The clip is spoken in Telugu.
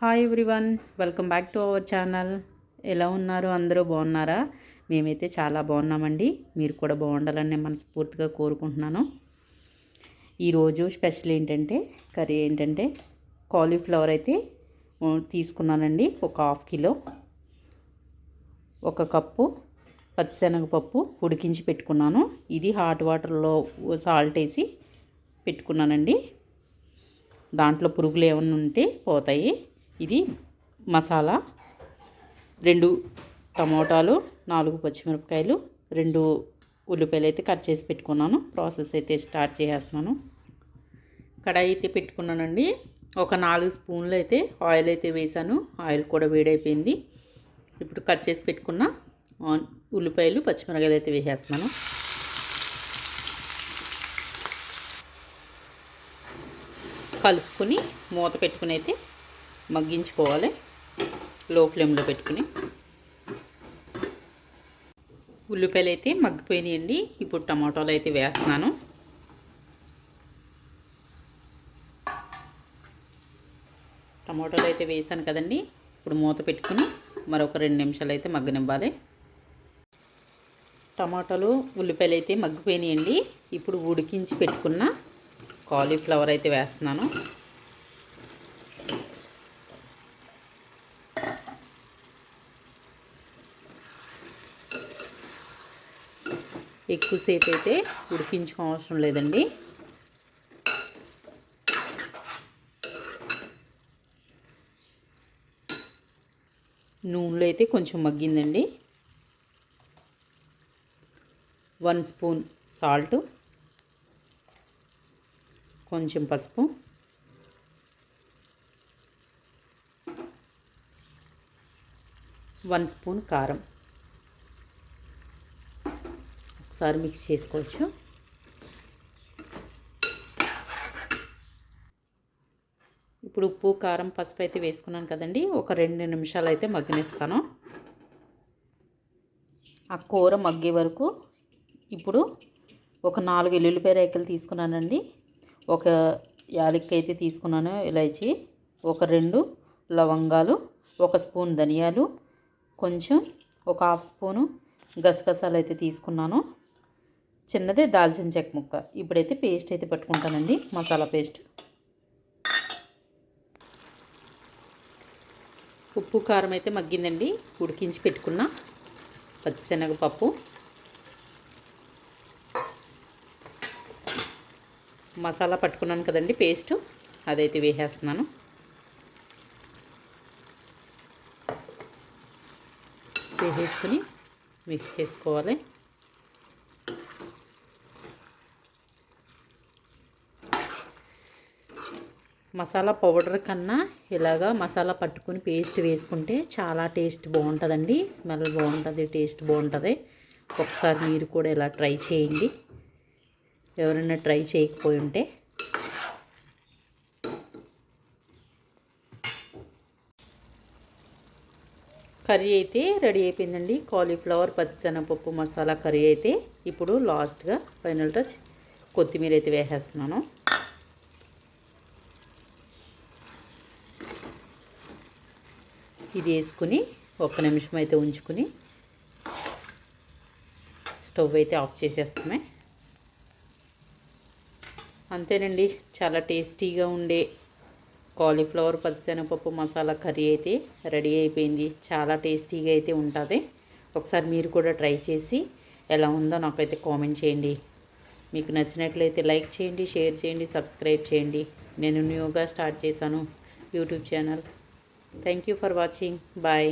Hi everyone, welcome back to our channel. ఎలా ఉన్నారు? అందరూ బాగున్నారా? మేమైతే చాలా బాగున్నామండి. మీరు కూడా బాగుండాలని నేను మనస్ఫూర్తిగా కోరుకుంటున్నాను. ఈరోజు స్పెషల్ కర్రీ ఏంటంటే కాలీఫ్లవర్ అయితే తీసుకున్నానండి. ఒక హాఫ్ కిలో, ఒక కప్పు పచ్చిశనగపప్పు ఉడికించి పెట్టుకున్నాను. ఇది హాట్ వాటర్లో సాల్ట్ వేసి పెట్టుకున్నానండి. దాంట్లో పురుగులు ఏమన్నా ఉంటే పోతాయి. ఇది మసాలా, 2 టమోటాలు, 4 పచ్చిమిరపకాయలు, 2 ఉల్లిపాయలు అయితే కట్ చేసి పెట్టుకున్నాను. ప్రాసెస్ అయితే స్టార్ట్ చేసేస్తున్నాను. కడాయి అయితే పెట్టుకున్నానండి. ఒక 4 స్పూన్లు అయితే ఆయిల్ అయితే వేసాను. ఆయిల్ కూడా వేడైపోయింది. ఇప్పుడు కట్ చేసి పెట్టుకున్న ఉల్లిపాయలు, పచ్చిమిరపకాయలు అయితే వేసేస్తున్నాను. కలుపుకొని మూత పెట్టుకుని అయితే మగ్గించుకోవాలి, లో ఫ్లేమ్లో పెట్టుకుని. ఉల్లిపాయలు అయితే మగ్గిపోయినాయండి. ఇప్పుడు టమాటాలు అయితే వేస్తున్నాను. టమాటాలు అయితే వేసాను కదండి. ఇప్పుడు మూత పెట్టుకుని మరొక 2 నిమిషాలు అయితే మగ్గనివ్వాలి. టమాటాలు, ఉల్లిపాయలు అయితే మగ్గిపోయినాయండి. ఇప్పుడు ఉడికించి పెట్టుకున్న కాలీఫ్లవర్ అయితే వేస్తున్నాను. ఎక్కువసేపు అయితే ఉడికించుకోవసరం లేదండి. నూనెలో అయితే కొంచెం మగ్గిందండి. 1 స్పూన్ సాల్ట్, కొంచెం పసుపు, 1 స్పూన్ కారం. ఒకసారి మిక్స్ చేసుకోవచ్చు. ఇప్పుడు ఉప్పు, కారం, పసుపు అయితే వేసుకున్నాను కదండి. ఒక 2 నిమిషాలు అయితే మగ్గనిస్తాను. ఆ కూర మగ్గే వరకు ఇప్పుడు ఒక 4 ఎల్లుల్లిపాయ రేకలు తీసుకున్నానండి. ఒక యాలక్కాయ అయితే తీసుకున్నాను, ఇలాచి, ఒక 2 లవంగాలు, 1 స్పూన్ ధనియాలు, కొంచెం ఒక హాఫ్ స్పూను గసగసాలు అయితే తీసుకున్నాను. చిన్నదే దాల్చిన చెక్క ముక్క. ఇప్పుడైతే పేస్ట్ అయితే పట్టుకుంటానండి, మసాలా పేస్ట్. ఉప్పు, కారం అయితే మగ్గిందండి. ఉడికించి పెట్టుకున్న పచ్చిశనగపప్పు, మసాలా పట్టుకున్నాను కదండి పేస్ట్, అదైతే వేసేస్తున్నాను. వేసేసుకుని మిక్స్ చేసుకోవాలి. మసాలా పౌడర్ కన్నా ఇలాగా మసాలా పట్టుకుని పేస్ట్ వేసుకుంటే చాలా టేస్ట్ బాగుంటుందండి. స్మెల్ బాగుంటుంది, టేస్ట్ బాగుంటుంది. ఒకసారి మీరు కూడా ఇలా ట్రై చేయండి, ఎవరైనా ట్రై చేయకపోయి ఉంటే. కర్రీ అయితే రెడీ అయిపోయిందండి. కాలీఫ్లవర్ పచ్చిశనగపప్పు మసాలా కర్రీ అయితే. ఇప్పుడు లాస్ట్గా ఫైనల్ టచ్ కొత్తిమీర అయితే వేసేస్తున్నాను. ఇది వేసుకుని 1 నిమిషం అయితే ఉంచుకుని స్టవ్ అయితే ఆఫ్ చేసేస్తామే. అంతేనండి, చాలా టేస్టీగా ఉండే కాలీఫ్లవర్ పచ్చిశనగపప్పు మసాలా కర్రీ అయితే రెడీ అయిపోయింది. చాలా టేస్టీగా అయితే ఉంటుంది. ఒకసారి మీరు కూడా ట్రై చేసి ఎలా ఉందో నాకైతే కామెంట్ చేయండి. మీకు నచ్చినట్లయితే లైక్ చేయండి, షేర్ చేయండి, సబ్స్క్రైబ్ చేయండి. నేను న్యూగా స్టార్ట్ చేశాను YouTube channel. Thank you for watching. Bye.